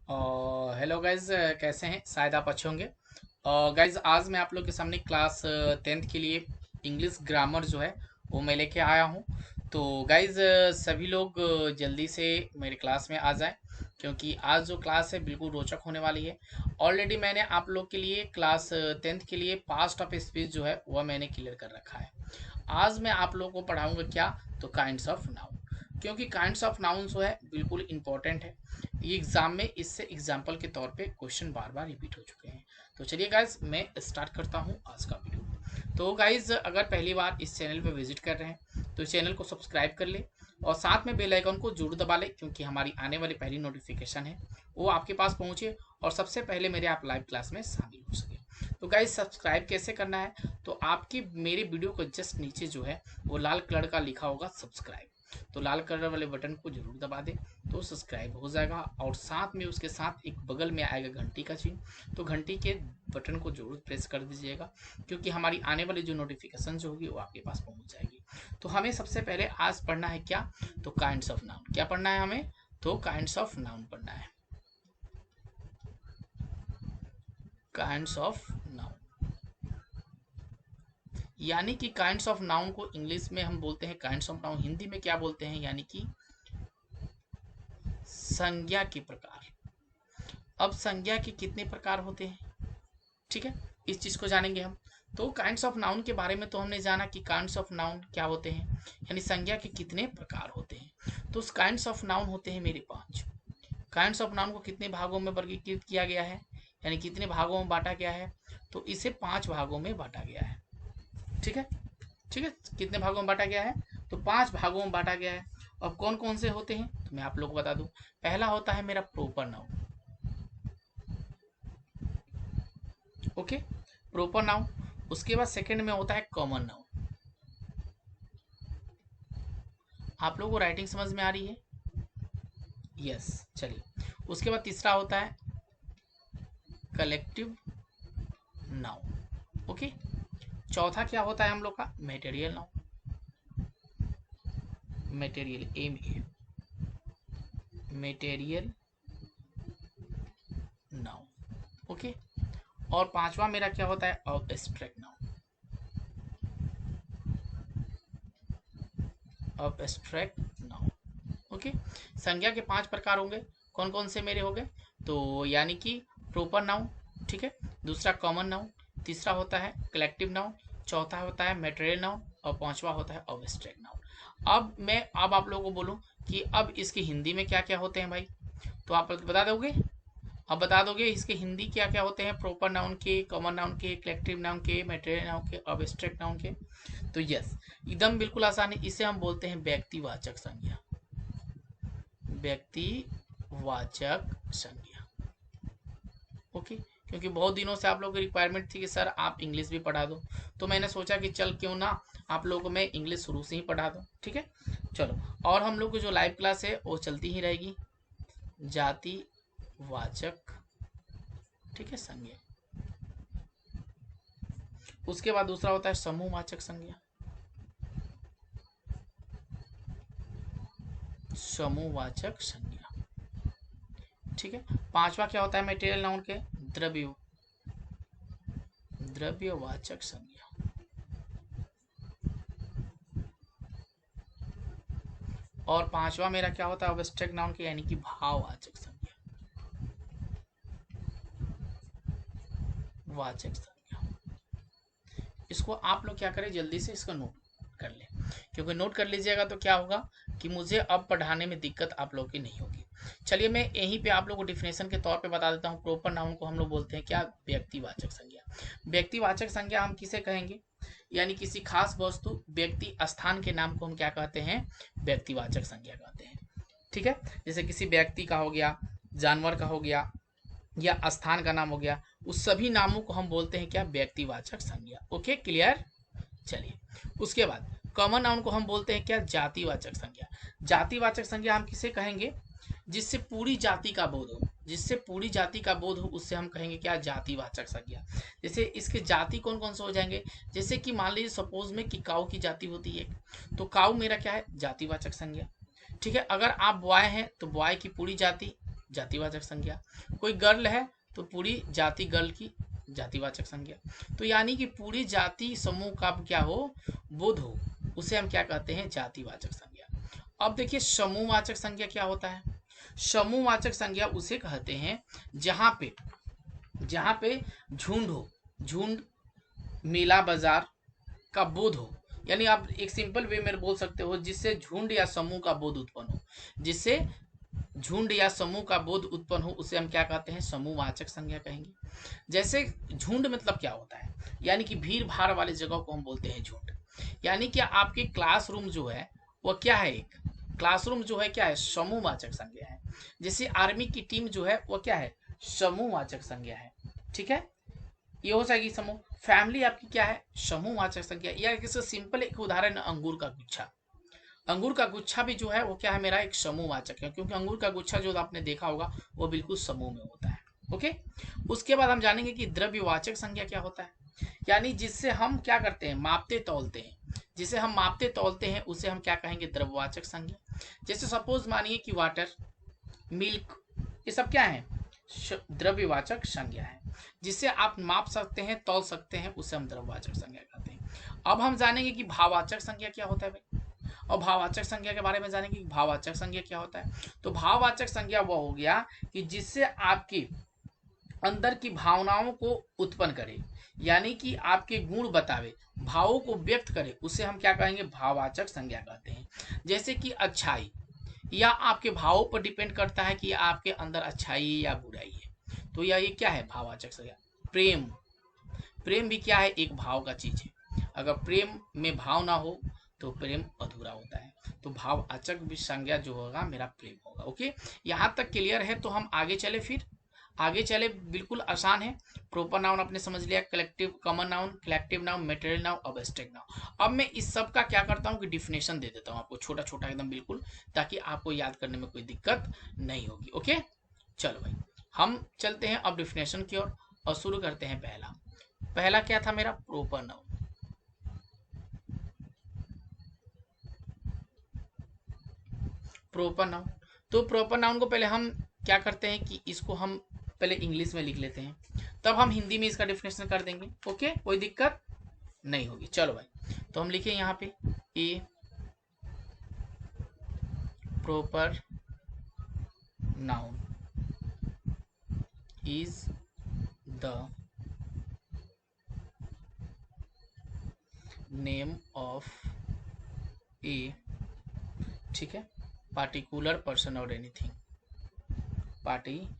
Hello guys, कैसे हैं? शायद आप अच्छे होंगे। गाइज, आज मैं आप लोग के सामने क्लास 10th के लिए इंग्लिश ग्रामर जो है वो मैं लेके आया हूँ। तो गाइज, सभी लोग जल्दी से मेरे क्लास में आ जाएं, क्योंकि आज जो क्लास है बिल्कुल रोचक होने वाली है। ऑलरेडी मैंने आप लोग के लिए क्लास 10th के लिए पास्ट ऑफ स्पीच जो है वह मैंने क्लियर कर रखा है। आज मैं आप लोगों को पढ़ाऊंगा क्या? तो काइंड्स ऑफ नाउन, क्योंकि काइंड्स ऑफ नाउन जो है बिल्कुल इंपॉर्टेंट है। ये एग्जाम में इससे एग्जाम्पल के तौर पे क्वेश्चन बार बार रिपीट हो चुके हैं। तो चलिए गाइज, मैं स्टार्ट करता हूँ आज का वीडियो। तो गाइज, अगर पहली बार इस चैनल पे विजिट कर रहे हैं तो इस चैनल को सब्सक्राइब कर ले और साथ में बेल आइकन को जरूर दबा ले, क्योंकि हमारी आने वाली पहली नोटिफिकेशन है वो आपके पास पहुंचे और सबसे पहले मेरे आप लाइव क्लास में शामिल हो सके। तो गाइज, सब्सक्राइब कैसे करना है? तो आपकी मेरे वीडियो को जस्ट नीचे जो है वो लाल कलर का लिखा होगा सब्सक्राइब, तो लाल कलर वाले बटन को जरूर दबा दें तो सब्सक्राइब हो जाएगा। और साथ में उसके साथ एक बगल में आएगा घंटी का चिन्ह, तो घंटी के बटन को जरूर प्रेस कर दीजिएगा, क्योंकि हमारी आने वाली जो नोटिफिकेशन जो होगी वो आपके पास पहुंच जाएगी। तो हमें सबसे पहले आज पढ़ना है क्या? तो काइंड्स ऑफ नाउन। क्या पढ़ना है हमें? तो काइंड्स ऑफ नाउन पढ़ना है। काइंड्स ऑफ नाउन यानी कि काइंड्स ऑफ नाउन को इंग्लिश में हम बोलते हैं काइंड्स ऑफ नाउन, हिंदी में क्या बोलते हैं? यानी कि संज्ञा के प्रकार। अब संज्ञा के कितने प्रकार होते हैं, ठीक है, इस चीज को जानेंगे हम। तो काइंड्स ऑफ नाउन के बारे में तो हमने जाना कि काइंड्स ऑफ नाउन क्या होते हैं, यानी संज्ञा के कितने प्रकार होते हैं। तो काइंड्स ऑफ नाउन होते हैं मेरे 5। काइंड्स ऑफ नाउन को कितने भागों में वर्गीकृत किया गया है, यानी कितने भागों में बांटा गया है? तो इसे 5 भागों में बांटा गया है। ठीक है, ठीक है, कितने भागों में बांटा गया है? तो 5 भागों में बांटा गया है। अब कौन कौन से होते हैं तो मैं आप लोग को बता दूं। पहला होता है मेरा proper noun. Okay, proper noun. उसके बाद सेकंड में होता है कॉमन नाउन। आप लोगों को राइटिंग समझ में आ रही है? यस, चलिए। उसके बाद तीसरा होता है कलेक्टिव नाउन। ओके, चौथा क्या होता है हम लोग का? Material noun. Material, M A, material noun. Okay, और पांचवा मेरा क्या होता है? Abstract noun. Abstract noun. Okay, संज्ञा के 5 प्रकार होंगे। कौन कौन से मेरे हो गए? तो यानी कि प्रोपर नाउन, ठीक है, दूसरा कॉमन नाउन, तीसरा होता है कलेक्टिव नाउन, चौथा होता है मेटेरियल नाउन और पांचवा होता है अब्स्ट्रैक्ट नाउन। अब आप लोगों को बोलूं कि अब इसकी हिंदी में क्या क्या होते हैं भाई, तो आप बता दोगे? अब बता दोगे इसके हिंदी क्या क्या होते हैं? प्रोपर नाउन के, कॉमन नाउन के, कलेक्टिव नाउन के, मेटेरियल नाउन के, अब्स्ट्रैक्ट नाउन के। तो यस, एकदम बिल्कुल आसान है। इसे हम बोलते हैं व्यक्तिवाचक संज्ञा। व्यक्तिवाचक संज्ञा। ओके, क्योंकि बहुत दिनों से आप लोगों की रिक्वायरमेंट थी कि सर आप इंग्लिश भी पढ़ा दो, तो मैंने सोचा कि चल क्यों ना आप लोगों को मैं इंग्लिश शुरू से ही पढ़ा दूं। ठीक है, चलो। और हम लोग की जो लाइव क्लास है वो चलती ही रहेगी। जातिवाचक, ठीक है, संज्ञा। उसके बाद दूसरा होता है समूहवाचक संज्ञा। समूहवाचक संज्ञा, ठीक है। पांचवा क्या होता है मटेरियल नाउन के? द्रव्य, द्रव्यवाचक संज्ञा। और पांचवा मेरा क्या होता है अब्स्ट्रैक्ट नाउन के? यानी कि भाववाचक संज्ञा। वाचक संज्ञा। इसको आप लोग क्या करें, जल्दी से इसको नोट कर ले, क्योंकि नोट कर लीजिएगा तो क्या होगा कि मुझे अब पढ़ाने में दिक्कत आप लोग की नहीं होगी। चलिए, मैं यहीं पे आप लोग को डिफिनेशन के तौर पे बता देता हूँ। प्रोपर नाउन को हम लोग बोलते हैं क्या? व्यक्तिवाचक संज्ञा। व्यक्तिवाचक संज्ञा हम किसे कहेंगे? यानी किसी खास वस्तु, व्यक्ति, स्थान के नाम को हम क्या कहते हैं? व्यक्तिवाचक संज्ञा कहते हैं। ठीक है, जैसे किसी व्यक्ति का हो गया, जानवर का हो गया, या स्थान का नाम हो गया, उस सभी नामों को हम बोलते हैं क्या? व्यक्तिवाचक संज्ञा। Okay, clear? चलिए, उसके बाद कॉमन नाउन को हम बोलते हैं क्या? जातिवाचक संज्ञा। जातिवाचक संज्ञा हम किसे कहेंगे? जिससे पूरी जाति का बोध हो, जिससे पूरी जाति का बोध हो, उससे हम कहेंगे क्या? जातिवाचक संज्ञा। जैसे इसके जाति कौन कौन से हो जाएंगे? जैसे कि मान लीजिए सपोज में कि काऊ की जाति होती है, तो काऊ मेरा क्या है? जातिवाचक संज्ञा। ठीक है, अगर आप बॉय हैं तो बॉय की पूरी जाति जातिवाचक संज्ञा। कोई गर्ल है तो पूरी जाति गर्ल की जातिवाचक संज्ञा। तो यानी कि पूरी जाति समूह का क्या हो, बुध हो, उसे हम क्या कहते हैं, जातिवाचक संज्ञा। अब देखिए समूहवाचक संज्ञा क्या होता है। समूहवाचक संज्ञा उसे कहते हैं जहां पे झुंड हो, झुंड, मेला बाजार का बोध हो। यानी आप एक सिंपल वे में बोल सकते हो जिससे झुंड या समूह का बोध उत्पन्न हो, जिससे झुंड या समूह का बोध उत्पन्न हो, उसे हम क्या कहते हैं, समूहवाचक संज्ञा कहेंगे। जैसे झुंड मतलब क्या होता है, यानी कि भीड़ भाड़ वाली जगह को हम बोलते हैं झुंड। यानी कि आपके क्लासरूम जो है वो क्या है, एक क्लासरूम जो है क्या है, समूहवाचक संज्ञा है। जैसे आर्मी की टीम जो है वो क्या है, समूहवाचक संज्ञा है। ठीक है, ये हो जाएगी समूह। फैमिली आपकी क्या है, समूहवाचक संज्ञा। या किसी सिंपल एक उदाहरण, अंगूर का गुच्छा। अंगूर का गुच्छा भी जो है वो क्या है, मेरा एक समूहवाचक है, क्योंकि अंगूर का गुच्छा जो आपने देखा होगा वो बिल्कुल समूह में होता है। ओके, उसके बाद हम जानेंगे कि द्रव्यवाचक संज्ञा क्या होता है। यानी जिससे हम क्या करते हैं, मापते तौलते हैं, जिसे हम मापते तौलते हैं उसे हम क्या कहेंगे, द्रव्यवाचक संज्ञा। जैसे सपोज मानिए कि वाटर, मिल्क, ये सब क्या है, द्रव्यवाचक संज्ञा है। जिससे आप माप सकते हैं, तौल सकते हैं, उसे हम द्रव्यवाचक संज्ञा कहते हैं। अब हम जानेंगे कि भाववाचक संज्ञा क्या होता है भाई। और भाववाचक संज्ञा के बारे में जानेंगे कि भाववाचक संज्ञा क्या होता है। तो भाववाचक संज्ञा वो हो गया कि जिससे आपकी अंदर की भावनाओं को उत्पन्न करे, यानी कि आपके गुण बतावे, भावों को व्यक्त करे, उसे हम क्या कहेंगे, भाववाचक संज्ञा कहते हैं। जैसे कि अच्छाई, या आपके भावों पर डिपेंड करता है कि आपके अंदर अच्छाई या बुराई है, तो यह ये क्या है, भाववाचक संज्ञा। प्रेम, प्रेम भी क्या है, एक भाव का चीज है। अगर प्रेम में भाव ना हो तो प्रेम अधूरा होता है। तो भाववाचक भी संज्ञा जो होगा मेरा प्रेम होगा। ओके, यहाँ तक क्लियर है। तो हम आगे चले, फिर आगे चले, बिल्कुल आसान है। प्रोपर नाउन आपने समझ लिया, collective, common noun, collective noun, material noun, abstract noun. अब मैं इस सब का क्या करता हूँ कि डिफिनेशन दे देता हूँ आपको, छोटा छोटा एकदम बिल्कुल, ताकि आपको याद करने में कोई दिक्कत नहीं होगी। ओके, चलो भाई हम चलते हैं अब डिफिनेशन की ओर और शुरू करते हैं। पहला क्या था मेरा, प्रोपर नाउन। प्रोपर नाउन, तो प्रोपर नाउन को पहले हम क्या करते हैं कि इसको हम पहले इंग्लिश में लिख लेते हैं, तब हम हिंदी में इसका डिफिनेशन कर देंगे। ओके, कोई दिक्कत नहीं होगी। चलो भाई, तो हम लिखे यहाँ पे, a proper noun is the name of a, ठीक है, पार्टिकुलर पर्सन और एनीथिंग, पार्टिकुलर,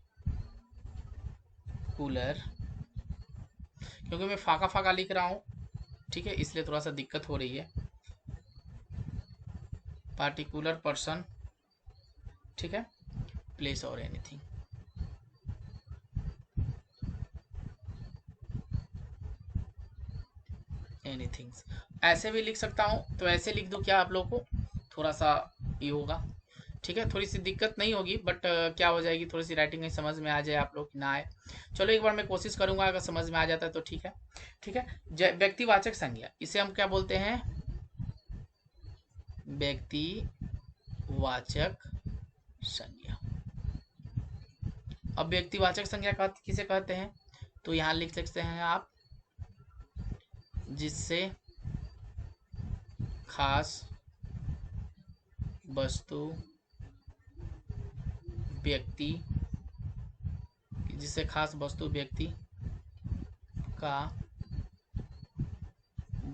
क्योंकि मैं फाका फाका लिख रहा हूँ, ठीक है, इसलिए थोड़ा सा दिक्कत हो रही है। पार्टिकुलर पर्सन, ठीक है, प्लेस और एनीथिंग। एनीथिंग ऐसे भी लिख सकता हूँ, तो ऐसे लिख दूँ क्या आप लोगों को, थोड़ा सा ये होगा, ठीक है, थोड़ी सी दिक्कत नहीं होगी, बट क्या हो जाएगी, थोड़ी सी राइटिंग नहीं समझ में आ जाए आप लोग ना आए। चलो एक बार मैं कोशिश करूंगा, अगर समझ में आ जाता है तो ठीक है। ठीक है, व्यक्तिवाचक संज्ञा, इसे हम क्या बोलते हैं, व्यक्तिवाचक संज्ञा। अब व्यक्तिवाचक संज्ञा किसे कहते हैं, तो यहाँ लिख सकते हैं आप, जिससे खास वस्तु व्यक्ति, जिससे खास वस्तु व्यक्ति का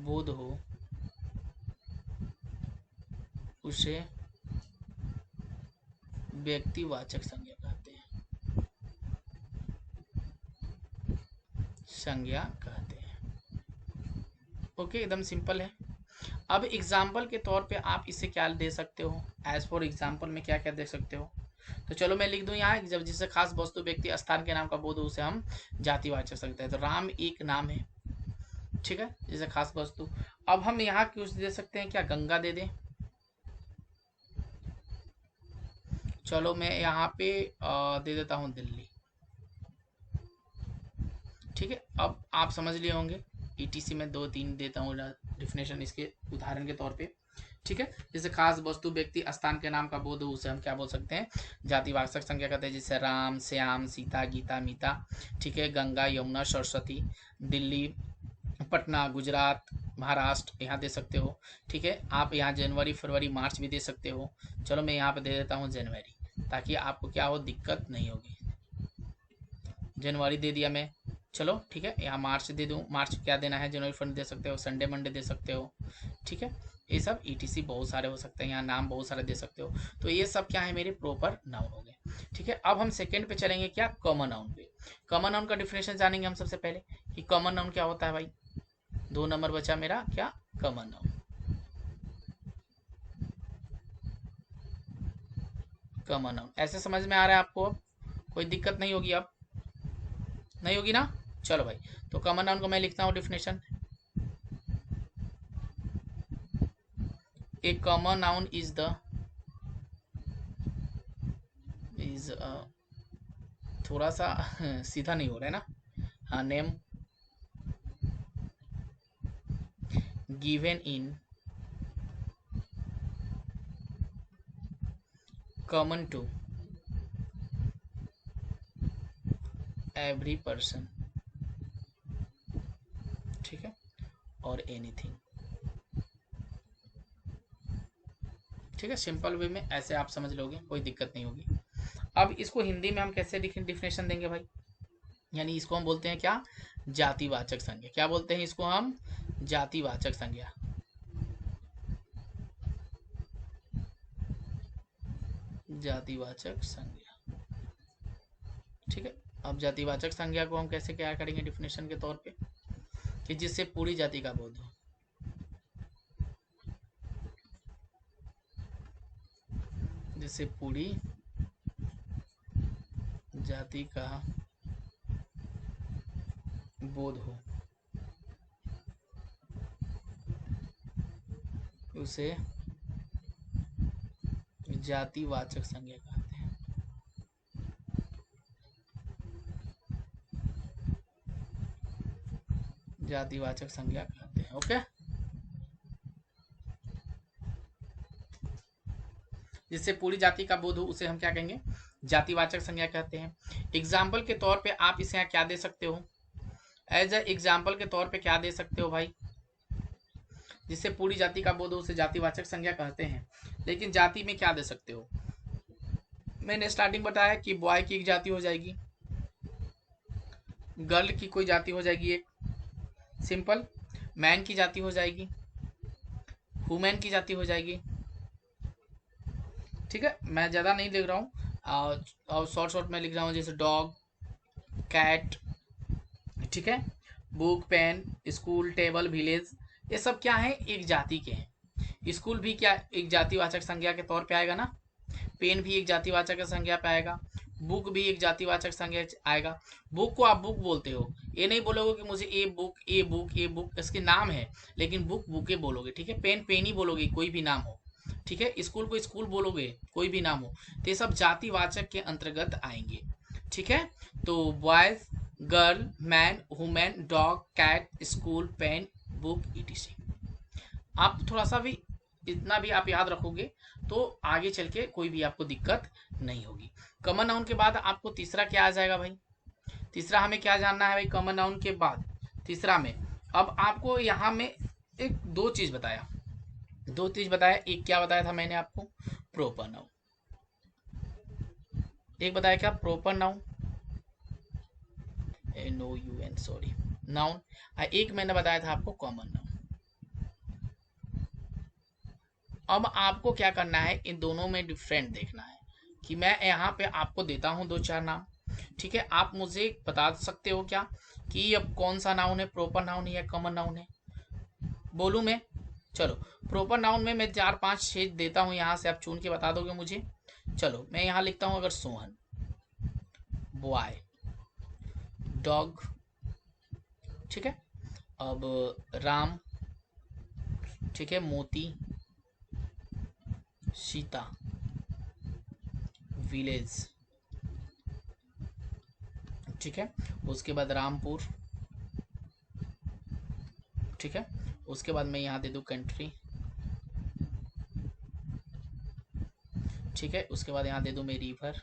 बोध हो, उसे व्यक्तिवाचक संज्ञा कहते हैं, संज्ञा कहते हैं। ओके, एकदम सिंपल है। अब एग्जाम्पल के तौर पे आप इसे क्या दे सकते हो, एज फॉर एग्जाम्पल में क्या क्या दे सकते हो, तो चलो मैं लिख दूं यहाँ, जब जिससे खास वस्तु व्यक्ति स्थान के नाम का बोध हो उसे हम जातिवाचक सकते हैं। तो राम एक नाम है, ठीक है, जैसे खास वस्तु। अब हम यहाँ कुछ दे सकते हैं, क्या गंगा दे दें, चलो मैं यहाँ पे दे देता हूँ दिल्ली, ठीक है। अब आप समझ लिए होंगे, ईटीसी में 2-3 देता हूँ डिफिनेशन इसके उदाहरण के तौर पे। ठीक है। जैसे खास वस्तु व्यक्ति स्थान के नाम का बोध हो उसे हम क्या बोल सकते हैं, जातिवाचक संज्ञा कहते हैं। जैसे राम, श्याम, सीता, गीता, मीता, ठीक है, गंगा, यमुना, सरस्वती, दिल्ली, पटना, गुजरात, महाराष्ट्र यहाँ दे सकते हो। ठीक है, आप यहाँ जनवरी, फरवरी, मार्च भी दे सकते हो। चलो मैं यहाँ पे दे देता हूँ जनवरी, ताकि आपको क्या हो, दिक्कत नहीं होगी। जनवरी दे दिया मैं। चलो ठीक है, यहाँ मार्च दे दूँ, मार्च क्या देना है, जनवरी, फरवरी दे सकते हो, संडे मंडे दे सकते हो। ठीक है, ये सब ईटीसी बहुत सारे हो सकते हैं, यहाँ नाम बहुत सारे दे सकते हो। तो ये सब क्या है, मेरे प्रॉपर नाउन हो गए। ठीक है, अब हम सेकंड पे चलेंगे, क्या, कॉमन नाउन पे। कॉमन नाउन का डिफिनेशन जानेंगे हम सबसे पहले कि कॉमन नाउन क्या होता है भाई। 2 नंबर बचा मेरा, क्या, कॉमन नाउन। कॉमन नाउन ऐसे समझ में आ रहा है आपको, अब कोई दिक्कत नहीं होगी, अब नहीं होगी ना। चलो भाई, तो कॉमन नाउन को मैं लिखता हूँ definition. A common noun is the is थोड़ा सा सीधा नहीं हो रहा है ना, हाँ, name given in common to every person, ठीक है, और एनीथिंग। ठीक है, सिंपल वे में ऐसे आप समझ लोगे, कोई दिक्कत नहीं होगी। अब इसको हिंदी में हम कैसे डिफिनेशन देंगे भाई, यानी इसको हम बोलते हैं क्या, जातिवाचक संज्ञा। क्या बोलते हैं इसको हम, जातिवाचक संज्ञा। जातिवाचक संज्ञा, ठीक है। अब जातिवाचक संज्ञा को हम कैसे क्या करेंगे डिफिनेशन के तौर पे, कि जिससे पूरी जाति का बोध हो, जिससे पूरी जाति का बोध हो, उसे जातिवाचक संज्ञा कहते हैं। जातिवाचक संज्ञा कहते हैं, ओके। जिससे पूरी जाति का बोध हो उसे हम क्या कहेंगे, जातिवाचक संज्ञा कहते हैं। एग्जाम्पल के तौर पे आप इसे यहाँ क्या दे सकते हो, एज ए एग्जाम्पल के तौर पे क्या दे सकते हो भाई, जिससे पूरी जाति का बोध हो उसे जातिवाचक संज्ञा कहते हैं। लेकिन जाति में क्या दे सकते हो, मैंने स्टार्टिंग बताया कि बॉय की एक जाति हो जाएगी, गर्ल की कोई जाति हो जाएगी एक, सिंपल, मैन की जाति हो जाएगी, वुमेन की जाति हो जाएगी। ठीक है, मैं ज़्यादा नहीं लिख रहा हूँ, और शॉर्ट में लिख रहा हूँ, जैसे डॉग, कैट, ठीक है, book, pen, school, table, village, ये सब क्या है, एक जाति के हैं। स्कूल भी क्या, एक जातिवाचक संज्ञा के तौर पे आएगा ना, पेन भी एक जातिवाचक संज्ञा पे आएगा, बुक भी एक जातिवाचक संज्ञा आएगा। बुक को आप बुक बोलते हो, ये नहीं बोलोगे कि मुझे a book, a book, a book, इसके नाम है, लेकिन बुक बुके बोलोगे। ठीक है, पेन पेन ही बोलोगे, कोई भी नाम हो। ठीक है, स्कूल को स्कूल बोलोगे, कोई भी नाम हो। तो ये सब जातिवाचक के अंतर्गत आएंगे। ठीक है, तो boys, girl, man, women, dog, cat, school, pen, book, ETC. आप थोड़ा सा भी, इतना भी आप याद रखोगे तो आगे चल के कोई भी आपको दिक्कत नहीं होगी। कॉमन नाउन के बाद आपको तीसरा क्या आ जाएगा भाई, तीसरा हमें क्या जानना है भाई, कॉमन नाउन के बाद तीसरा में, अब आपको यहाँ में एक दो चीज बताया, एक क्या बताया था मैंने आपको, प्रॉपर नाउन, एक बताया क्या, proper noun, NOUN, sorry, noun, एक मैंने बताया था आपको कॉमन नाउन। अब आपको क्या करना है, इन दोनों में डिफरेंट देखना है, कि मैं यहाँ पे आपको देता हूँ 2-4 नाम। ठीक है, आप मुझे बता सकते हो क्या कि अब कौन सा नाउन है, प्रॉपर नाउन है या कॉमन नाउन है, बोलूँ मैं। चलो, प्रॉपर नाउन में मैं 4-5-6 देता हूँ, यहाँ से आप चुन के बता दोगे मुझे। चलो मैं यहाँ लिखता हूँ, अगर सोहन, बॉय, डॉग, ठीक है, अब राम, ठीक है, मोती, सीता, विलेज, ठीक है, उसके बाद रामपुर, ठीक है, उसके बाद मैं यहाँ दे दूँ कंट्री, ठीक है, उसके बाद यहाँ दे दूँ मैं रिवर,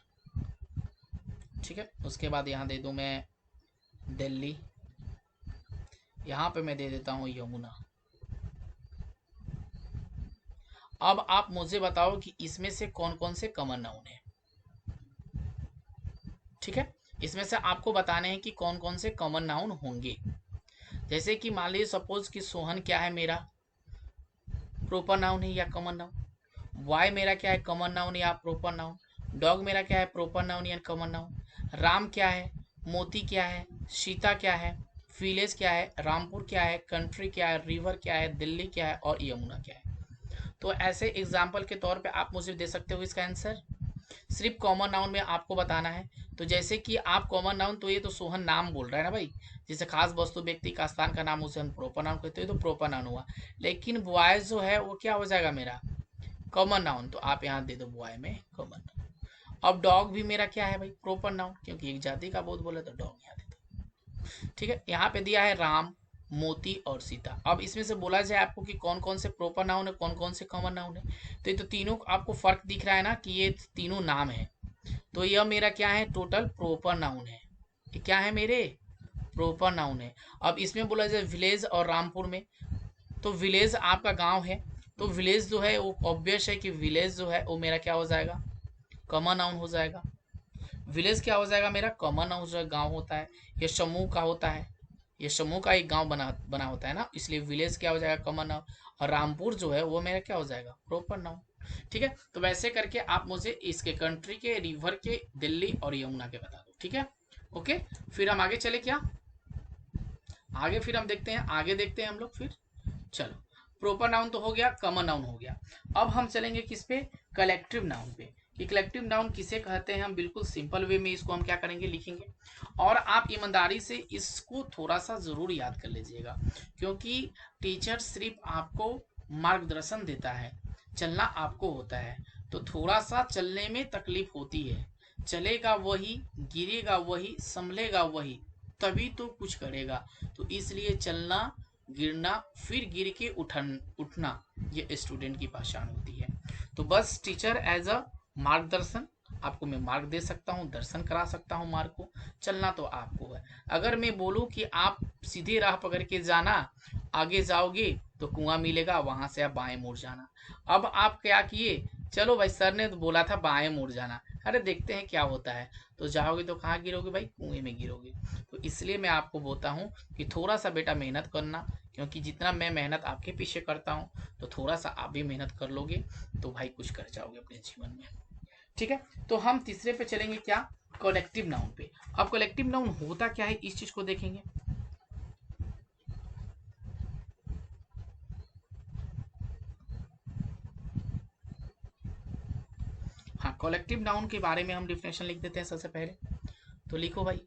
ठीक है, उसके बाद यहाँ दे दूँ मैं दिल्ली, यहाँ पे मैं दे देता हूँ यमुना। अब आप मुझे बताओ कि इसमें से कौन कौन से कॉमन नाउन है। ठीक है, इसमें से आपको बताने हैं कि कौन कौन से कॉमन नाउन होंगे। जैसे कि मान लीजिए सपोज कि सोहन क्या है मेरा, प्रॉपर नाउन है या कॉमन नाउन। वाई मेरा क्या है, कॉमन नाउन या प्रॉपर नाउन। डॉग मेरा क्या है, प्रॉपर नाउन या कॉमन नाउन। राम क्या है, मोती क्या है, सीता क्या है, विलेज क्या है, रामपुर क्या है, कंट्री क्या है, रिवर क्या है, दिल्ली क्या है और यमुना क्या है। तो ऐसे एग्जाम्पल के तौर पे आप मुझे दे सकते हो इसका आंसर। सिर्फ कॉमन नाउन में आपको बताना है। तो जैसे कि आप कॉमन नाउन, तो ये तो सोहन नाम बोल रहा है ना भाई, जैसे खास वस्तु व्यक्ति का स्थान का नाम उसे हम प्रॉपर नाउन कहते हैं, तो प्रॉपर नाउन हुआ। लेकिन बॉयज जो है वो क्या हो जाएगा मेरा, कॉमन नाउन। तो आप यहाँ दे दो बॉय में कॉमन नाउन। अब डॉग भी मेरा क्या है भाई, प्रॉपर नाउन, क्योंकि एक जाति का बोध बोले तो डॉग यहाँ दे दो। ठीक है, यहाँ पे दिया है राम, मोती और सीता। अब इसमें से बोला जाए आपको कि कौन कौन से प्रॉपर नाउन है, कौन कौन से कॉमन नाउन है। तो ये तो तीनों आपको फर्क दिख रहा है ना कि ये तीनों नाम है। तो यह मेरा क्या है, टोटल प्रॉपर नाउन है। ये क्या है मेरे, प्रॉपर नाउन है। अब इसमें बोला जाए विलेज और रामपुर में, तो विलेज आपका गांव है, तो विलेज जो है वो ऑब्वियस है कि विलेज जो है वो मेरा क्या हो जाएगा, कॉमन नाउन हो जाएगा। विलेज क्या हो जाएगा मेरा, कॉमन नाउन जो गांव होता है, ये समूह का होता है, ये समूह का एक गांव बना बना होता है ना, इसलिए विलेज क्या हो जाएगा, कॉमन नाउन। और रामपुर जो है वो मेरा क्या हो जाएगा, प्रॉपर नाउन। ठीक है, तो वैसे करके आप मुझे इसके कंट्री के, रिवर के, दिल्ली और यमुना के बता दो। ठीक है, ओके। फिर हम आगे चले क्या, आगे फिर हम देखते हैं, आगे देखते हैं हम लोग फिर। चलो, प्रॉपर नाउन तो हो गया, कॉमन नाउन हो गया। अब हम चलेंगे किस पे, कलेक्टिव नाउन पे, कि कलेक्टिव नाउन किसे कहते हैं। हम बिल्कुल सिंपल वे में इसको हम क्या करेंगे, लिखेंगे। और आप ईमानदारी से इसको थोड़ा सा जरूर याद कर लीजिएगा, क्योंकि टीचर सिर्फ आपको मार्गदर्शन देता है, चलना आपको होता है। तो थोड़ा सा चलने में तकलीफ होती है, चलेगा वही, गिरेगा वही, संभलेगा वही, तभी तो कुछ करेगा। तो इसलिए चलना, गिरना, फिर गिर के उठना, ये स्टूडेंट की पहचान होती है। तो बस टीचर एज अ मार्गदर्शन, आपको मैं मार्ग दे सकता हूँ, दर्शन करा सकता हूँ मार्ग को, चलना तो आपको है। अगर मैं बोलूँ कि आप सीधे राह पकड़ के जाना, आगे जाओगे तो कुआं मिलेगा, वहां से आप बाएं मुड़ जाना। अब आप क्या किए, चलो भाई सर ने तो बोला था बाएं मुड़ जाना, अरे देखते हैं क्या होता है, तो जाओगे तो कहाँ गिरोगे भाई, कुएं में गिरोगे। तो इसलिए मैं आपको बोलता हूँ कि थोड़ा सा बेटा मेहनत करना, क्योंकि जितना मैं मेहनत आपके पीछे करता हूँ, तो थोड़ा सा आप भी मेहनत कर लोगे तो भाई कुछ कर जाओगे अपने जीवन में। ठीक है, तो हम तीसरे पे चलेंगे क्या, कलेक्टिव नाउन पे। अब कलेक्टिव नाउन होता क्या है, इस चीज को देखेंगे। हाँ, कलेक्टिव नाउन के बारे में हम डिफिनेशन लिख देते हैं सबसे पहले। तो लिखो भाई,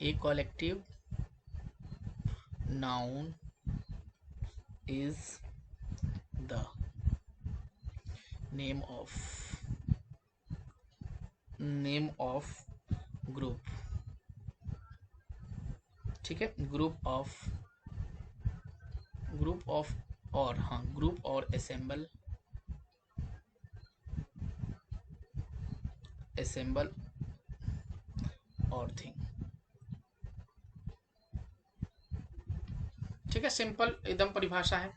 a collective noun is the name of group. ठीक है, ग्रुप ऑफ और, हाँ, ग्रुप और असेंबल और थिंग। ठीक है, सिंपल एकदम परिभाषा है,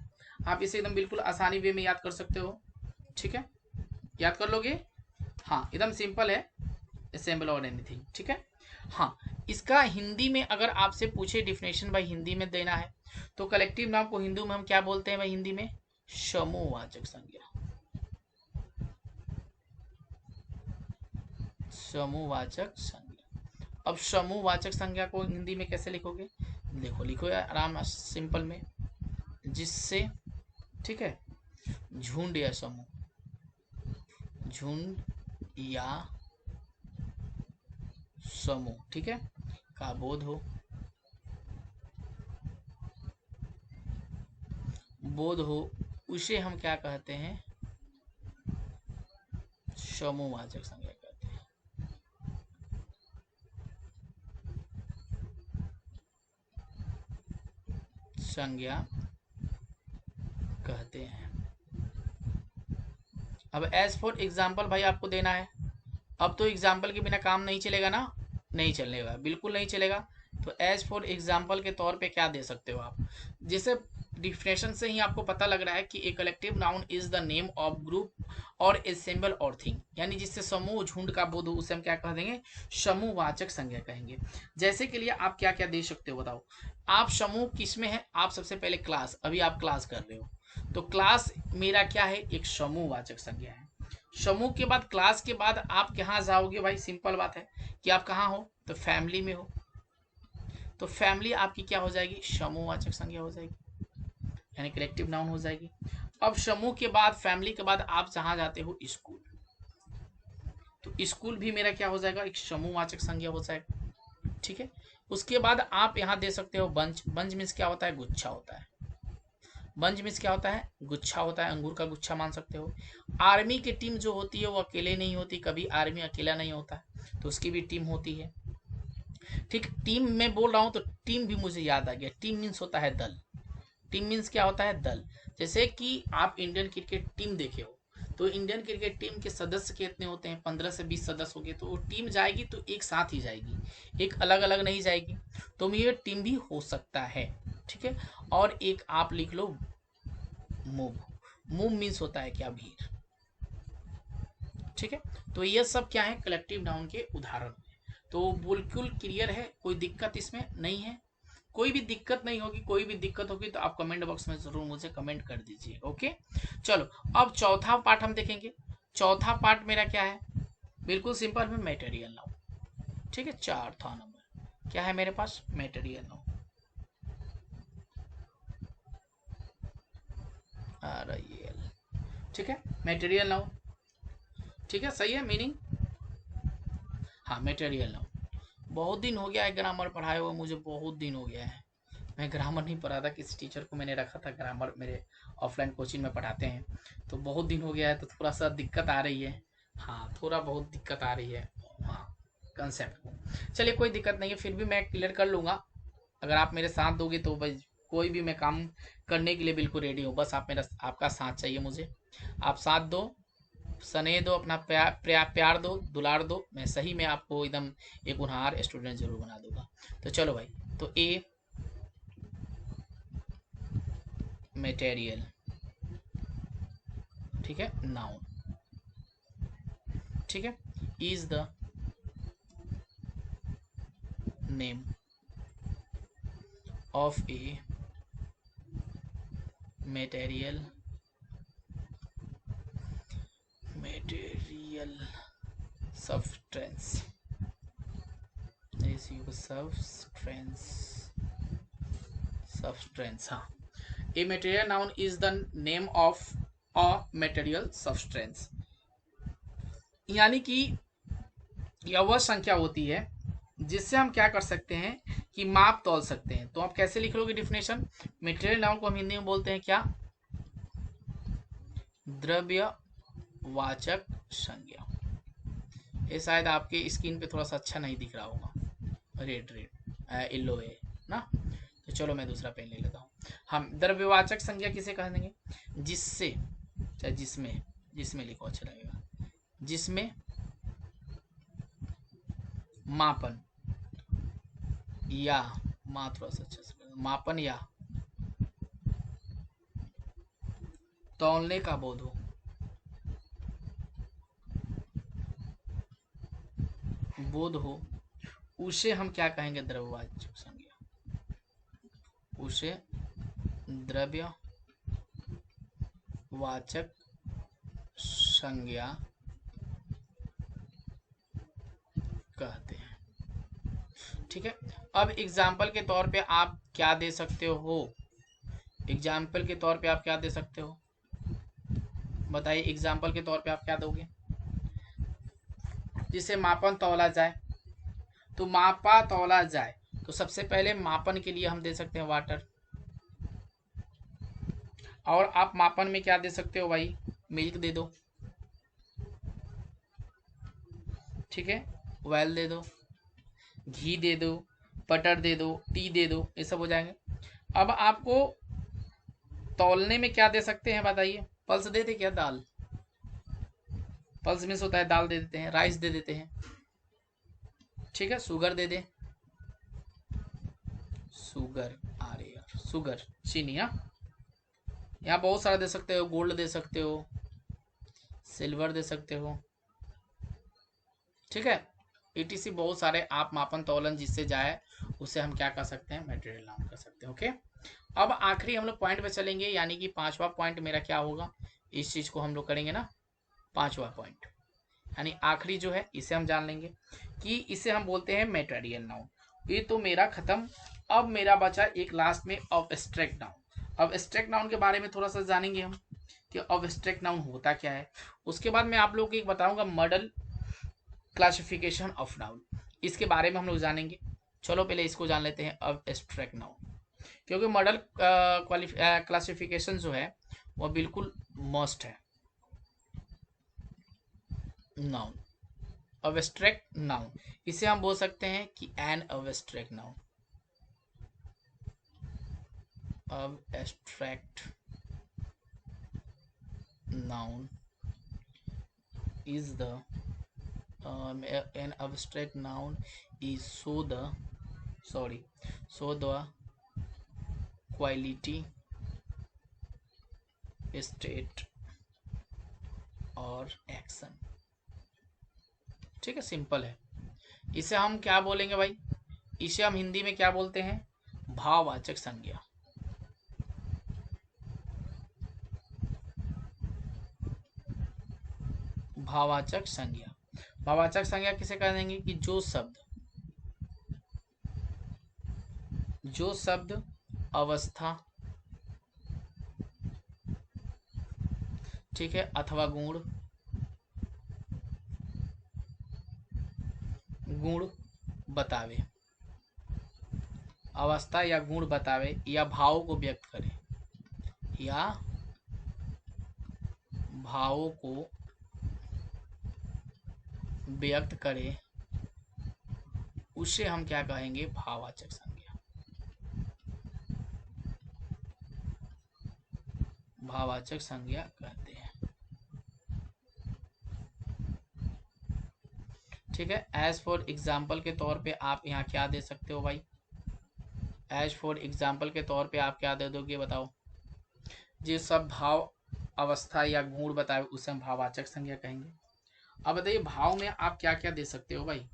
आप इसे एकदम बिल्कुल आसानी वे में याद कर सकते हो। ठीक है, याद कर लोगे, हाँ एकदम सिंपल है, असेंबल और एनीथिंग। ठीक है, हाँ, इसका हिंदी में अगर आपसे पूछे डिफिनेशन भाई हिंदी में देना है, तो कलेक्टिव नाउन को हिंदी में हम क्या बोलते हैं भाई, हिंदी में समूहवाचक संज्ञा। समूहवाचक संज्ञा। अब समूहवाचक संज्ञा को हिंदी में कैसे लिखोगे, देखो लिखो यार आराम सिंपल में, जिससे, ठीक है, झुंड या समूह, झुंड या समूह, ठीक है, का बोध हो, उसे हम क्या कहते हैं, समूहवाचक संज्ञा कहते हैं। संज्ञा कहते हैं। अब एज फॉर एग्जाम्पल भाई आपको देना है। अब तो एग्जाम्पल के बिना काम नहीं चलेगा ना, नहीं चलेगा, बिल्कुल नहीं चलेगा। तो एज फॉर एग्जाम्पल के तौर पे क्या दे सकते हो आप, जैसे डिफिनेशन से ही आपको पता लग रहा है कि a collective noun is the name of group और ए सिंबल और थिंग, यानी जिससे समूह झुंड का बोध हो उसे हम क्या कह देंगे, समूहवाचक संज्ञा कहेंगे। जैसे के लिए आप क्या क्या दे सकते हो बताओ। आप समूह किस में है, आप सबसे पहले क्लास, अभी आप क्लास कर रहे हो तो क्लास मेरा क्या है, एक समूहवाचक संज्ञा है। समूह के बाद क्लास के बाद आप कहाँ जाओगे भाई, सिंपल बात है कि आप कहाँ हो, तो फैमिली में हो, तो फैमिली आपकी क्या हो जाएगी, समूहवाचक संज्ञा हो जाएगी, यानी कलेक्टिव नाउन हो जाएगी। अब समूह के बाद फैमिली के बाद आप जहां जाते हो स्कूल, तो स्कूल भी मेरा क्या हो जाएगा, एक समूहवाचक संज्ञा हो जाएगा। ठीक है, उसके बाद आप यहाँ दे सकते हो बंच। बंच मीन्स क्या होता है, गुच्छा होता है। बंच मीन्स क्या होता है, गुच्छा होता है, अंगूर का गुच्छा मान सकते हो। आर्मी की टीम जो होती है वो अकेले नहीं होती, कभी आर्मी अकेला नहीं होता, तो उसकी भी टीम होती है। ठीक, टीम में बोल रहा हूँ तो टीम भी मुझे याद आ गया, टीम मीन्स होता है दल। टीम मीन्स क्या होता है, दल। जैसे कि आप इंडियन क्रिकेट टीम देखे हो, तो इंडियन क्रिकेट टीम के सदस्य कितने होते हैं, 15 से 20 सदस्य हो गए, तो वो टीम जाएगी तो एक साथ ही जाएगी, एक अलग अलग नहीं जाएगी। तो ये टीम भी हो सकता है। ठीक है, और एक आप लिख लो मूव। मूव मीन्स होता है क्या, भीड़। ठीक है, तो ये सब क्या है, कलेक्टिव नाउन के उदाहरण। तो बिल्कुल क्लियर है, कोई दिक्कत इसमें नहीं है, कोई भी दिक्कत नहीं होगी। कोई भी दिक्कत होगी तो आप कमेंट बॉक्स में जरूर मुझे कमेंट कर दीजिए। ओके, चलो अब चौथा पार्ट हम देखेंगे। चौथा पार्ट मेरा क्या है, बिल्कुल सिंपल है, मेटेरियल नाउन। ठीक है, चौथा नंबर क्या है मेरे पास, मेटेरियल नाउन। ठीक है, मेटेरियल नाउन। ठीक है, सही है मीनिंग। हाँ, मेटेरियल नाउन। बहुत दिन हो गया है ग्रामर पढ़ाए हुए, मुझे बहुत दिन हो गया है। मैं ग्रामर नहीं पढ़ा था, किसी टीचर को मैंने रखा था ग्रामर, मेरे ऑफलाइन कोचिंग में पढ़ाते हैं, तो बहुत दिन हो गया है, तो थोड़ा सा दिक्कत आ रही है। हाँ, थोड़ा बहुत दिक्कत आ रही है। हाँ, कंसेप्ट को चलिए कोई दिक्कत नहीं है, फिर भी मैं क्लियर कर लूँगा। अगर आप मेरे साथ दोगे तो भाई कोई भी मैं काम करने के लिए बिल्कुल रेडी हूँ, बस आप मेरा आपका साथ चाहिए मुझे। आप साथ दो, स्नेह दो, अपना प्यार दो, दुलार दो, मैं सही में आपको एकदम एक होनहार स्टूडेंट जरूर बना दूंगा। तो चलो भाई, तो ए मटेरियल, ठीक है, नाउन। ठीक है, is the name of a material, material substance, substance, substance. हाँ, a material noun is the name of a material substance, यानी कि यह वह संख्या होती है जिससे हम क्या कर सकते हैं कि माप तौल सकते हैं। तो आप कैसे लिख लोगे डिफिनेशन, मटेरियल नाउन को हम हिंदी में बोलते हैं क्या, द्रव्यवाचक संज्ञा। ये शायद आपके स्क्रीन पे थोड़ा सा अच्छा नहीं दिख रहा होगा, रेड रेड येलो है ना, तो चलो मैं दूसरा पेन ले लेता हूँ। हम द्रव्यवाचक संज्ञा किसे कह देंगे, जिससे, चाहे जिसमें, जिसमें लिखो अच्छा लगेगा, जिसमें मापन या थोड़ा सा अच्छा से, मापन या तौलने का बोध हो, उसे हम क्या कहेंगे, द्रव्यवाचक संज्ञा। उसे द्रव्यवाचक संज्ञा कहते हैं। ठीक है, अब एग्जाम्पल के तौर पे आप क्या दे सकते हो, एग्जाम्पल के तौर पे आप क्या दे सकते हो बताइए, एग्जाम्पल के तौर पे आप क्या दोगे, जिसे मापन तौला जाए। तो मापा तौला जाए, तो सबसे पहले मापन के लिए हम दे सकते हैं वाटर, और आप मापन में क्या दे सकते हो भाई, मिल्क दे दो। ठीक है, ऑयल दे दो, घी दे दो, बटर दे दो, टी दे दो, ये सब हो जाएंगे। अब आपको तौलने में क्या दे सकते हैं बताइए? पल्स दे दे क्या? दाल। पल्स मिस होता है, दाल दे देते हैं, राइस दे देते हैं। ठीक है, शुगर दे दे, शुगर। अरे यार, शुगर चीनी। हाँ, यहाँ बहुत सारा दे सकते हो, गोल्ड दे सकते हो, सिल्वर दे सकते हो। ठीक है, ईटीसी बहुत सारे आप मापन तौलन जिससे जाए उसे हम क्या कर सकते हैं? मटेरियल नाम कर सकते हैं। ओके, अब आखिरी हम लोग पॉइंट पे चलेंगे, यानी कि पांचवा पॉइंट मेरा क्या होगा, इस चीज को हम लोग करेंगे ना, पांचवा पॉइंट, यानी आखिरी जो है इसे हम जान लेंगे कि इसे हम बोलते हैं मटेरियल नाउन। ये तो मेरा खत्म। अब मेरा बचा एक लास्ट में अब्स्ट्रैक्ट नाउन। अब्स्ट्रैक्ट नाउन के बारे में थोड़ा सा जानेंगे हम कि अब्स्ट्रैक्ट नाउन होता क्या है। उसके बाद मैं आप लोगों को एक बताऊंगा मॉडल क्लासिफिकेशन ऑफ नाउन, इसके बारे में हम लोग जानेंगे। चलो पहले इसको जान लेते हैं, अब्स्ट्रैक्ट नाउन, क्योंकि मॉडल क्लासिफिकेशन जो है वो बिल्कुल मस्ट है। नाउन, अब्स्ट्रैक्ट नाउन, इसे हम बोल सकते हैं कि an abstract noun. Abstract noun is the an abstract noun is so the quality, state और एक्शन। ठीक है, सिंपल है। इसे हम क्या बोलेंगे भाई? इसे हम हिंदी में क्या बोलते हैं? भाववाचक संज्ञा। भाववाचक संज्ञा, भाववाचक संज्ञा किसे कह देंगे कि जो शब्द अवस्था, ठीक है, अथवा गुण बतावे, अवस्था या गुण बतावे या भाव को व्यक्त करे, या भावों को व्यक्त करे, उसे हम क्या कहेंगे? भाववाचक संज्ञा। भाववाचक संज्ञा कहते हैं। ठीक है, एज फॉर एग्जाम्पल के तौर पे आप यहाँ क्या दे सकते हो भाई? एज फॉर एग्जाम्पल के तौर पे आप क्या दे दोगे बताओ? जिस सब भाव, अवस्था या गुण बताए उसे हम भाववाचक संज्ञा कहेंगे। अब बताइए, भाव में आप क्या क्या दे सकते हो भाई?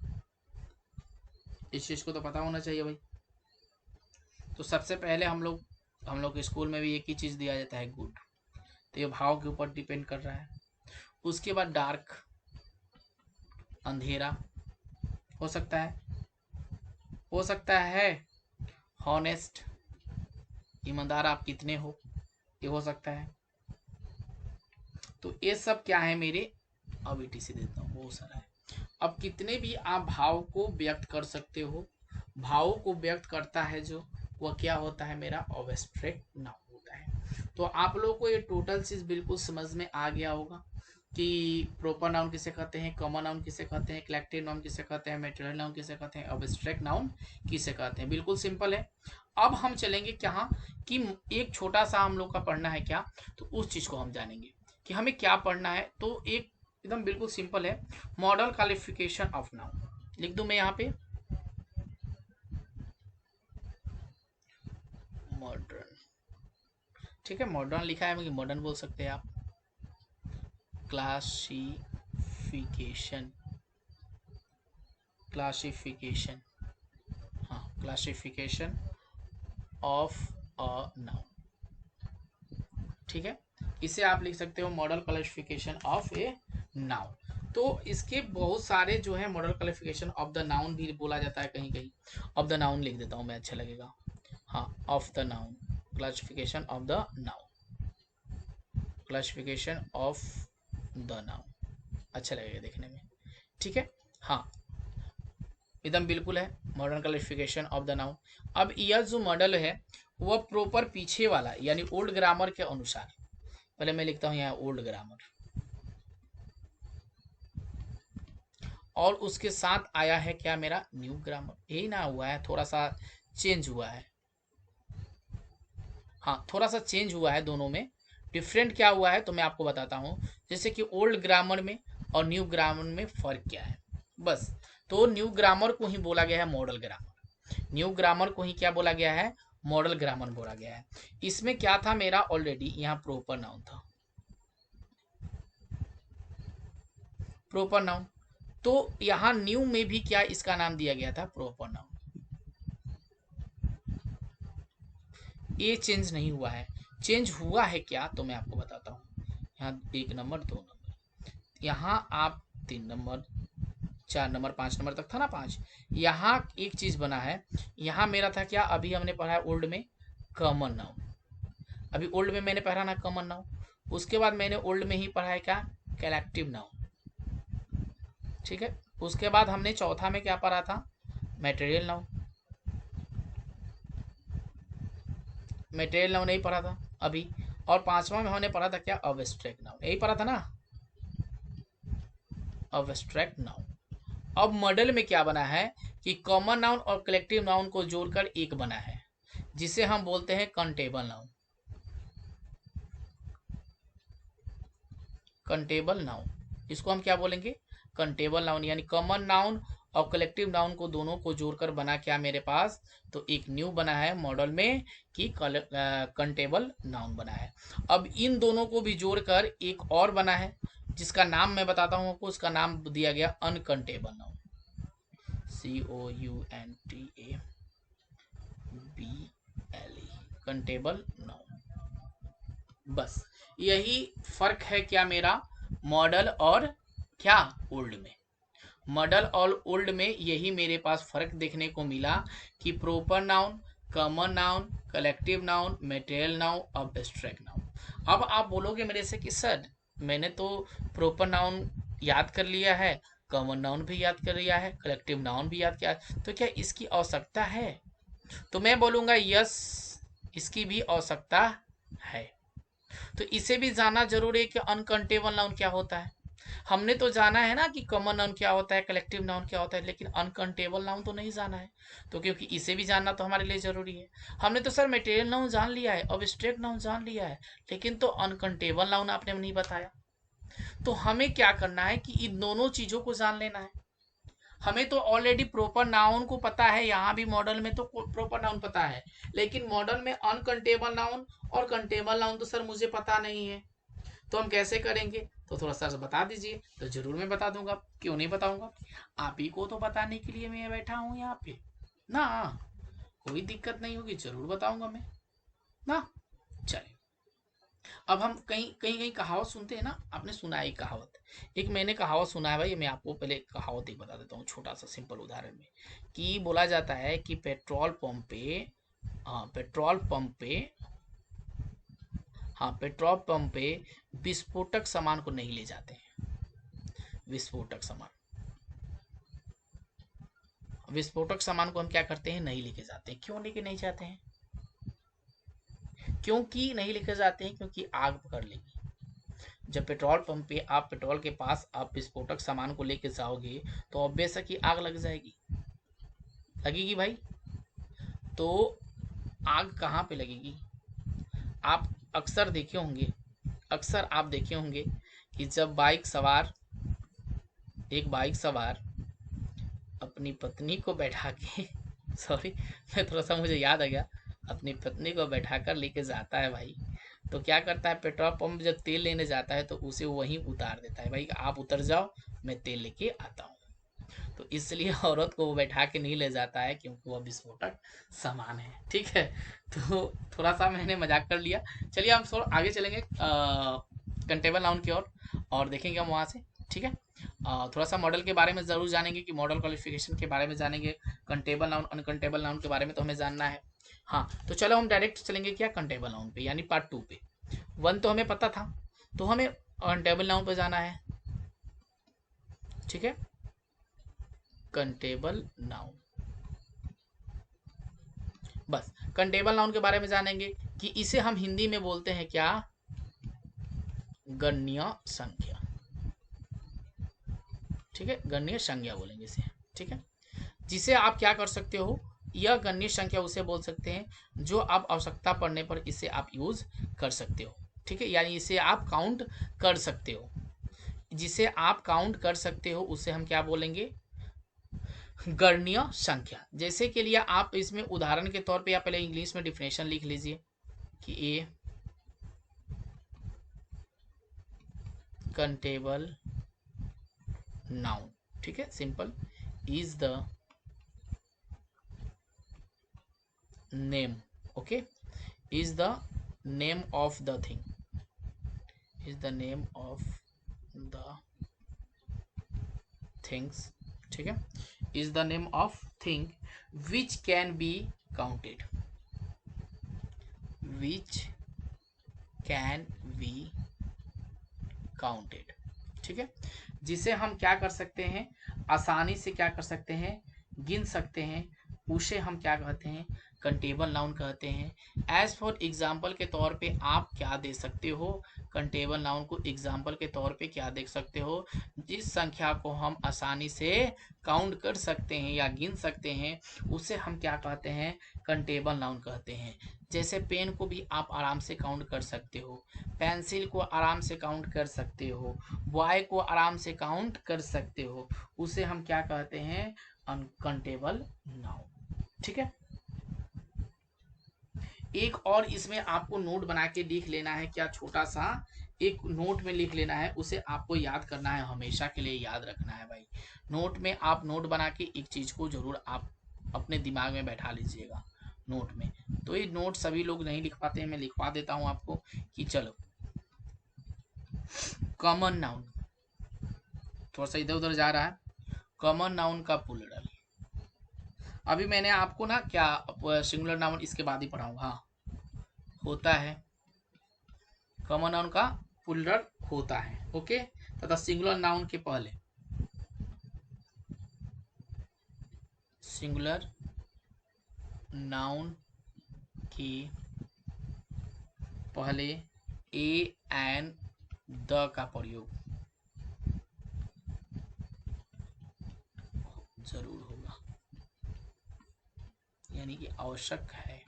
इस चीज को तो पता होना चाहिए भाई। तो सबसे पहले हम लोग स्कूल में भी एक ही चीज दिया जाता है, गुड। तो ये भाव के ऊपर डिपेंड कर रहा है। उसके बाद डार्क, अंधेरा हो सकता है, हॉनेस्ट, ईमानदार आप कितने हो, ये हो सकता है। तो ये सब क्या है मेरे? अब ईटीसी देता हूँ, बहुत सारा है। अब कितने भी आप भाव को व्यक्त कर सकते हो, भावों को व्यक्त करता है जो, वह क्या होता है? मेरा अब्स्ट्रैक्ट नाउन होता है। तो आप लोगों को ये टोटल चीज बिल्कुल समझ में आ गया होगा कि प्रॉपर नाउन किसे कहते हैं, कॉमन नाउन किसे कहते हैं, कलेक्टिव नाउन किसे कहते हैं, मेटेरियल नाउन किसे कहते हैं, अब्स्ट्रैक्ट नाउन किसे कहते हैं। बिल्कुल सिंपल है। अब हम चलेंगे क्या कि एक छोटा सा हम लोग का पढ़ना है क्या, तो उस चीज को हम जानेंगे कि हमें क्या पढ़ना है। तो एक एकदम बिल्कुल सिंपल है, मॉडल क्वालिफिकेशन ऑफ नाउन। लिख दूं मैं यहाँ पे मॉडर्न। ठीक है, मॉडर्न लिखा है, मगर मॉडर्न बोल सकते हैं आप। क्लासिफिकेशन, हाँ, क्लासिफिकेशन ऑफ अ नाउन। ठीक है, इसे आप लिख सकते हो model classification of a noun. तो इसके बहुत सारे जो है model classification of the noun भी बोला जाता है, कहीं कहीं ऑफ द नाउन लिख देता हूँ मैं, अच्छा लगेगा। हाँ, of the noun, classification of the noun, classification of the noun, अच्छा लगेगा देखने में। ठीक है, हाँ, एकदम बिल्कुल है, modern classification of the noun. अब यह जो मॉडल है वह प्रॉपर पीछे वाला, यानी ओल्ड ग्रामर के अनुसार, पहले मैं लिखता हूं यहाँ ओल्ड ग्रामर, और उसके साथ आया है क्या? मेरा न्यू ग्रामर। यही ना हुआ है, थोड़ा सा चेंज हुआ है। हाँ, थोड़ा सा चेंज हुआ है दोनों में। डिफरेंट क्या हुआ है तो मैं आपको बताता हूँ। जैसे कि ओल्ड ग्रामर में और न्यू ग्रामर में फ़र्क क्या है, बस। तो न्यू ग्रामर को ही बोला गया है मॉडल ग्रामर, न्यू ग्रामर को ही क्या बोला गया है, मॉडल ग्रामर बोला गया है। इसमें क्या था मेरा, ऑलरेडी यहाँ प्रोपर नाउन था, प्रोपर नाउन। तो यहाँ न्यू में भी क्या इसका नाम दिया गया था, प्रोपर नाउन। ये चेंज नहीं हुआ है। चेंज हुआ है क्या तो मैं आपको बताता हूँ। यहाँ 1 नंबर 2 नंबर, यहाँ आप 3 नंबर 4 नंबर 5 नंबर तक था ना, 5। यहाँ एक चीज बना है, यहाँ मेरा था क्या, अभी हमने पढ़ा है ओल्ड में कॉमन नाउन। अभी ओल्ड में मैंने पढ़ा ना कॉमन नाउन, उसके बाद मैंने ओल्ड में ही पढ़ा है क्या, कलेक्टिव नाउन। ठीक है, उसके बाद हमने चौथा में क्या पढ़ा था, मटेरियल नाउन। मटेरियल नाउन नहीं पढ़ा था अभी। और पांचवा में हमने पढ़ा था क्या, अब्स्ट्रैक्ट नाउन, यही पढ़ा था ना, अब्स्ट्रैक्ट नाउन। अब मॉडल में क्या बना है कि कॉमन नाउन और कलेक्टिव नाउन को जोड़कर एक बना है, जिसे हम बोलते हैं कंटेबल नाउन। कंटेबल नाउन, इसको हम क्या बोलेंगे, कंटेबल नाउन। यानी कॉमन नाउन और कलेक्टिव नाउन को दोनों को जोड़कर बना क्या मेरे पास, तो एक न्यू बना है मॉडल में कि कंटेबल नाउन बना है। अब इन दोनों को भी जोड़कर एक और बना है, जिसका नाम मैं बताता हूँ आपको। उसका नाम दिया गया uncountable noun, COUNTABLE, countable noun. बस यही फर्क है क्या मेरा, मॉडल और क्या, ओल्ड में। मॉडल और ओल्ड में यही मेरे पास फर्क देखने को मिला कि proper noun, common noun, collective noun, material noun, abstract noun. अब आप बोलोगे मेरे से कि सर मैंने तो प्रोपर नाउन याद कर लिया है, कॉमन नाउन भी याद कर लिया है, कलेक्टिव नाउन भी याद किया, तो क्या इसकी आवश्यकता है। तो मैं बोलूँगा यस, इसकी भी आवश्यकता है। तो इसे भी जानना जरूरी है कि अनकंटेबल नाउन क्या होता है। हमने तो जाना है ना कि कॉमन नाउन क्या होता है, कलेक्टिव नाउन क्या होता है, लेकिन अनकंटेबल नाउन तो नहीं जाना है। तो क्योंकि इसे भी जानना तो हमारे लिए जरूरी है। हमने तो सर मटेरियल नाउन जान लिया है, अब्स्ट्रैक्ट नाउन जान लिया है, लेकिन तो अनकंटेबल नाउन आपने नहीं बताया। तो हमें क्या करना है कि इन दोनों चीजों को जान लेना है। हमें तो ऑलरेडी प्रॉपर नाउन को पता है, यहाँ भी मॉडल में तो प्रॉपर नाउन पता है, लेकिन मॉडल में अनकंटेबल नाउन और कंटेबल नाउन तो सर मुझे पता नहीं है। तो हम कैसे करेंगे, तो थोड़ा सा बता दीजिए। तो जरूर मैं बता दूंगा, क्यों नहीं बताऊंगा। आप ही को तो बताने के लिए मैं बैठा हूँ यहाँ पे ना, कोई दिक्कत नहीं होगी, जरूर बताऊंगा मैं ना। चलिए, अब हम कहीं कहीं कहीं कहावत सुनते हैं ना, आपने सुना है एक कहावत, एक मैंने कहावत सुना है भाई। मैं आपको पहले कहावत एक बता देता हूँ, छोटा सा सिंपल उदाहरण में। कि बोला जाता है कि पेट्रोल पंप पे, हाँ पेट्रोल पंप पे, हाँ पेट्रोल पंप पे विस्फोटक सामान को नहीं ले जाते हैं। विस्फोटक सामान, विस्फोटक सामान को हम क्या करते हैं, नहीं लेके जाते हैं। क्यों लेके नहीं जाते हैं, क्योंकि नहीं लेके जाते हैं क्योंकि आग पकड़ लेगी। जब पेट्रोल पंप पे आप पेट्रोल के पास आप विस्फोटक सामान को लेके जाओगे, तो ऑब्वियस है कि आग लग जाएगी, लगेगी भाई। तो आग कहाँ पे लगेगी, आप अक्सर देखे होंगे, अक्सर आप देखे होंगे कि जब बाइक सवार, एक बाइक सवार अपनी पत्नी को बैठा के सॉरी, मैं थोड़ा सा मुझे याद आ गया, अपनी पत्नी को बैठा कर लेके जाता है भाई, तो क्या करता है, पेट्रोल पंप जब तेल लेने जाता है तो उसे वहीं उतार देता है, भाई आप उतर जाओ मैं तेल लेके आता हूँ। तो इसलिए औरत को वो बैठा के नहीं ले जाता है, क्योंकि वह विस्फोटक सामान है। ठीक है, तो थोड़ा सा मैंने मजाक कर लिया। चलिए हम थोड़ा आगे चलेंगे कंटेबल नाउन की ओर, और देखेंगे हम वहाँ से। ठीक है, थोड़ा सा मॉडल के बारे में ज़रूर जानेंगे, कि मॉडल क्वालिफिकेशन के बारे में जानेंगे, कंटेबल नाउन अनकंटेबल नाउन के बारे में तो हमें जानना है। हाँ, तो चलो हम डायरेक्ट चलेंगे क्या, कंटेबल नाउन पे, यानी पार्ट 2 पे। 1 तो हमें पता था, तो हमें कंटेबल नाउन पे जाना है। ठीक है, कंटेबल नाउन, बस कंटेबल नाउन के बारे में जानेंगे कि इसे हम हिंदी में बोलते हैं क्या, गण्य संख्या। ठीक है, गण्य संज्ञा बोलेंगे इसे। ठीक है, जिसे आप क्या कर सकते हो, यह गणनीय संख्या उसे बोल सकते हैं जो आप आवश्यकता पड़ने पर इसे आप यूज कर सकते हो। ठीक है, यानी इसे आप काउंट कर सकते हो। जिसे आप काउंट कर सकते हो उसे हम क्या बोलेंगे, गणनीय संख्या। जैसे के लिए आप इसमें उदाहरण के तौर पे या पहले इंग्लिश में डिफिनेशन लिख लीजिए कि ए कंटेबल नाउन, ठीक है, simple, is the name, okay, is the name of the thing, is the name of the things, ठीक है, is the name of thing which can be counted, which can be counted, ठीक है, जिसे हम क्या कर सकते हैं, आसानी से क्या कर सकते हैं, गिन सकते हैं, उसे हम क्या कहते हैं, कंटेबल नाउन कहते हैं। एज फॉर एग्जाम्पल के तौर पे आप क्या दे सकते हो, कंटेबल नाउन को एग्जाम्पल के तौर पे क्या देख सकते हो, जिस संख्या को हम आसानी से काउंट कर सकते हैं या गिन सकते हैं उसे हम क्या कहते हैं, कंटेबल नाउन कहते हैं। जैसे पेन को भी आप आराम से काउंट कर सकते हो, पेंसिल को आराम से काउंट कर सकते हो, बॉय को आराम से काउंट कर सकते हो, उसे हम क्या कहते हैं, अनकाउंटेबल नाउन, ठीक है। एक और इसमें आपको नोट बना के लिख लेना है, क्या छोटा सा एक नोट में लिख लेना है, उसे आपको याद करना है, हमेशा के लिए याद रखना है भाई। नोट में आप नोट बना के एक चीज को जरूर आप अपने दिमाग में बैठा लीजिएगा नोट में। तो ये नोट सभी लोग नहीं लिख पाते हैं, मैं लिखवा देता हूं आपको कि चलो, कॉमन नाउन, थोड़ा सा इधर उधर जा रहा है, कॉमन नाउन का प्लूरल। अभी मैंने आपको ना क्या सिंगुलर नाउन इसके बाद ही पढ़ाऊंगा, हाँ, होता है, कॉमन नाउन का प्लूरल होता है, ओके, तथा सिंगुलर नाउन के पहले, सिंगुलर नाउन के पहले ए एंड द का प्रयोग जरूर होगा, यानी कि आवश्यक है।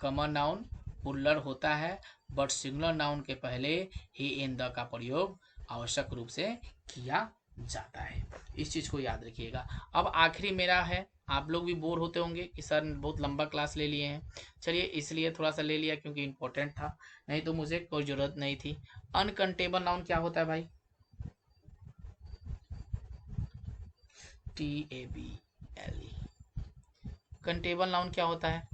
कॉमन नाउन प्लूरल होता है बट सिंगुलर नाउन के पहले ए एंड द का प्रयोग आवश्यक रूप से किया जाता है, इस चीज को याद रखिएगा। अब आखिरी मेरा है, आप लोग भी बोर होते होंगे कि सर बहुत लंबा क्लास ले लिए हैं, चलिए इसलिए थोड़ा सा ले लिया क्योंकि इंपॉर्टेंट था, नहीं तो मुझे कोई जरूरत नहीं थी। अनकंटेबल नाउन क्या होता है भाई, TABLE, कंटेबल नाउन क्या होता है,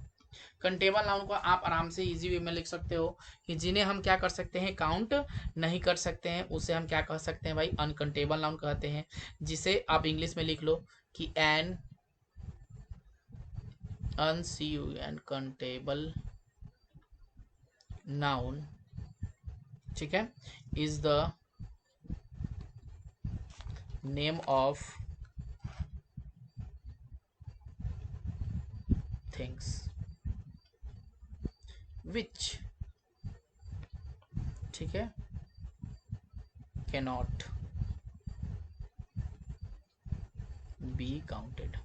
कंटेबल नाउन को आप आराम से इजी वे में लिख सकते हो कि जिन्हें हम क्या कर सकते हैं, काउंट नहीं कर सकते हैं, उसे हम क्या कह सकते हैं भाई, अनकाउंटेबल नाउन कहते हैं। जिसे आप इंग्लिश में लिख लो कि एन अनकाउंटेबल नाउन, ठीक है, is the name of things which, ठीक है, कैनॉट बी काउंटेड,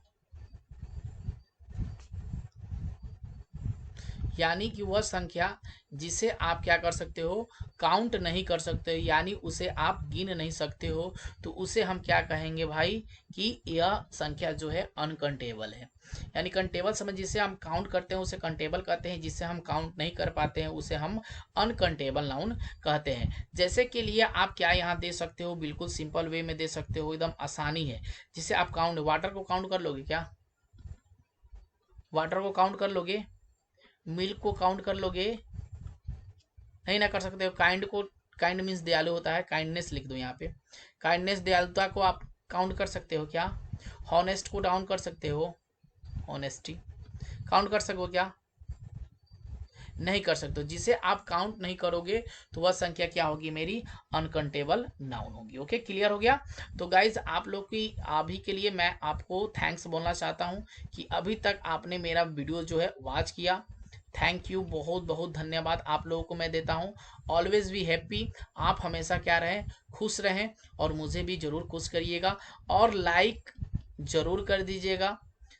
यानी कि वह संख्या जिसे आप क्या कर सकते हो, काउंट नहीं कर सकते, यानी उसे आप गिन नहीं सकते हो, तो उसे हम क्या कहेंगे भाई, कि यह संख्या जो है अनकंटेबल है। यानी कंटेबल समझ, जिसे हम काउंट करते हैं उसे कंटेबल कहते हैं, जिसे हम काउंट नहीं कर पाते हैं उसे हम अनकंटेबल नाउन कहते हैं। जैसे के लिए आप क्या यहाँ दे सकते हो, बिल्कुल सिंपल वे में दे सकते हो, एकदम आसानी है, जिसे आप काउंट, वाटर को काउंट कर लोगे क्या, वाटर को काउंट कर लोगे, मिल्क को काउंट कर लोगे, नहीं ना कर सकते हो। काइंड को, काइंड मीन्स दयालु होता है, काइंडनेस लिख दो यहाँ पे, काइंडनेस दयालुता को आप काउंट कर सकते हो क्या, हॉनेस्ट को डाउन कर सकते हो, ऑनेस्टी काउंट कर सको क्या, नहीं कर सकते हो। जिसे आप काउंट नहीं करोगे तो वह संख्या क्या होगी मेरी, अनकाउंटेबल नाउन होगी। ओके, क्लियर हो गया। तो गाइज आप लोग की अभी के लिए मैं आपको थैंक्स बोलना चाहता हूँ कि अभी तक आपने मेरा वीडियो जो है वॉच किया, थैंक यू, बहुत बहुत धन्यवाद आप लोगों को मैं देता हूँ। ऑलवेज बी हैप्पी, आप हमेशा क्या रहें, खुश रहें, और मुझे भी जरूर खुश करिएगा, और लाइक जरूर कर दीजिएगा,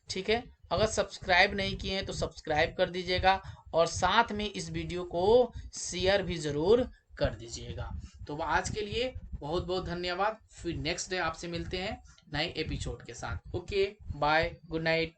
ठीक है। अगर सब्सक्राइब नहीं किए हैं तो सब्सक्राइब कर दीजिएगा और साथ में इस वीडियो को शेयर भी ज़रूर कर दीजिएगा। तो आज के लिए बहुत बहुत धन्यवाद। फिर नेक्स्ट डे आपसे मिलते हैं नए एपिसोड के साथ। Okay, bye, good night.